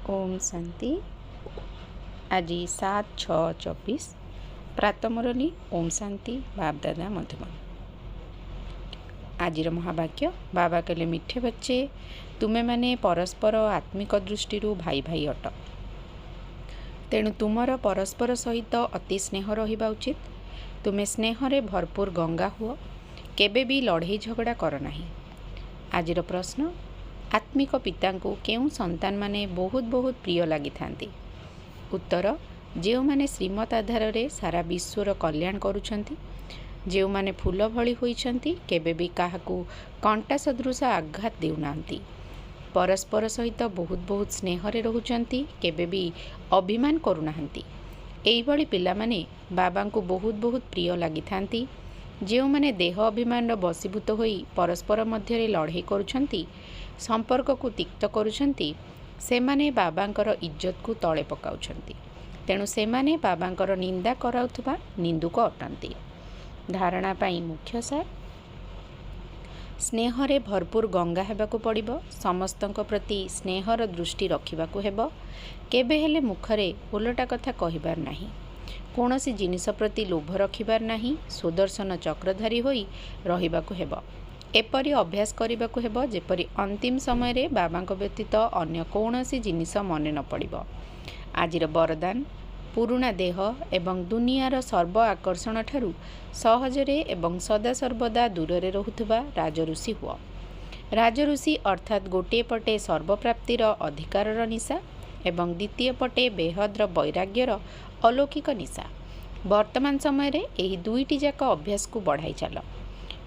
ओम शांति। आज 7/6/24 प्रातमुरली ओम शांति बापदादा मधुबन। आज महावाक्य बाबा कहले, मिठे बच्चे तुमे माने परस्पर आत्मिक दृष्टि भाई भाई अट, तेणु तुमर परस्पर सहित अति स्नेह रहिबा उचित। तुमे स्नेहरे भरपूर गंगा हुओ, केबे भी लड़ाई झगड़ा कर नाही। आजिर प्रश्न, आत्मिक पिता को केउं संतान माने बहुत बहुत प्रिय लगी थांती? उत्तर, जो माने श्रीमत आधार रे सारा विश्वर कल्याण करुछंती, जो माने फूल भली होइछंती, केबे भी काहाकू कंटा सदृश आघात देउनांती, परस्पर सहित बहुत बहुत स्नेह रे रहुचंती, केबे भी अभिमान करुनांती। एई भली पिला माने बाबा को बहुत बहुत प्रिय लगी थांती। जो माने देह अभिमान बसीभूत होई परस्पर मध्य लड़ाई करुछंती, संपर्क को तिक्त करुछंती, सेमाने बाबांकर इज्जत को तले पकाउछंती। तेणु सेमाने बाबांकर निंदा कराउथबा निंदुक अटंती। धारणा पाई मुख्य सार, स्नेहरे भरपूर गंगा हेबाकू पड़िबो। समस्तंक प्रति स्नेहर दृष्टि रखिबाकू हेबो। केबे हेले मुखरे उलटा कथा कहिबार नाही। कौनसी जिनिस प्रति लोभ रखिबार नाही। सुदर्शन चक्रधारी होई रहिबाकू हेबो। एपरी अभ्यास करिबाकू हेबो जेपरी अंतिम समय रे बाबांक व्यतीत अन्य कौनसी जिनिस मने न पड़िबो। आजिर वरदान, पुरुणा देह एवं दुनियार सर्व आकर्षण ठारू सहजरे एवं सदा सर्वदा दूर रहुथबा राजऋषि हुआ। राजऋषि अर्थात गोटे पटे सर्वप्राप्तिर अधिकारर निशा एवं द्वितीय पटे बेहद्र वैराग्यर अलौकिक निशा। वर्तमान समय रे एही दुईटी जाक अभ्यास को बढ़ाई चल।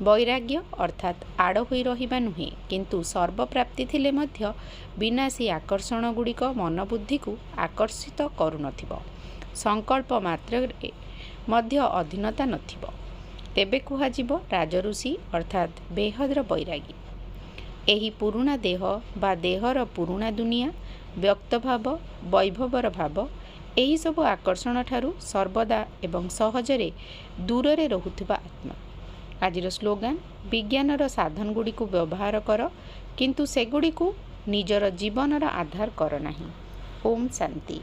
वैराग्य अर्थात आड़ होई रहिबा नुहे, किंतु सर्वप्राप्ति थिले मध्य विनाशी आकर्षण गुड़िक मन बुद्धि को आकर्षित करू नथिबो। संकल्प मात्र मध्य अधीनता नथिबो, तेबे कुहाजिबो राजऋषि अर्थात बेहद्र वैरागी। एही पुरुणा देह बा देहर पुरुणा दुनिया, व्यक्त भाव, वैभवर भाव, एही सब आकर्षण ठारू सर्वदा एवं सहजरे दूर रहुथिबा आत्मा। आजिर स्लोगान, विज्ञानर साधन गुड़ी को व्यवहार कर, किंतु सेगुड़ी को निजर जीवनर आधार कर नाही। ओम शांति।